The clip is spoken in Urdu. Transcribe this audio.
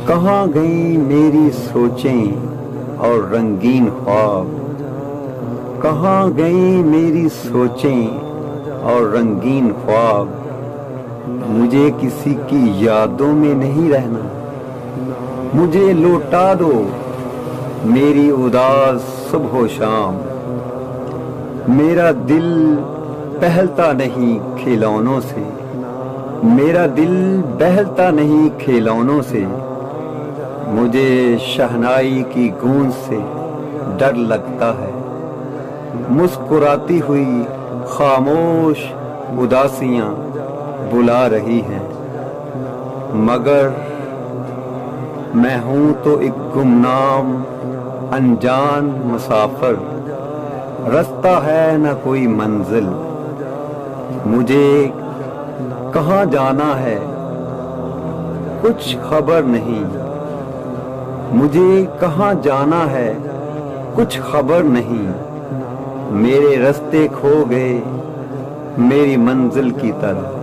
کہاں گئیں میری سوچیں اور رنگین خواب، کہاں گئیں میری سوچیں اور رنگین خواب، مجھے کسی کی یادوں میں نہیں رہنا، مجھے لوٹا دو میری اداس صبح و شام، میرا دل بہلتا نہیں کھلونوں سے، میرا دل بہلتا نہیں کھلونوں سے، مجھے شہنائی کی گونج سے ڈر لگتا ہے، مسکراتی ہوئی خاموش اداسیاں بلا رہی ہیں، مگر میں ہوں تو ایک گمنام انجان مسافر، رستہ ہے نہ کوئی منزل، مجھے کہاں جانا ہے کچھ خبر نہیں، مجھے کہاں جانا ہے کچھ خبر نہیں، میرے رستے کھو گئے میری منزل کی طرح۔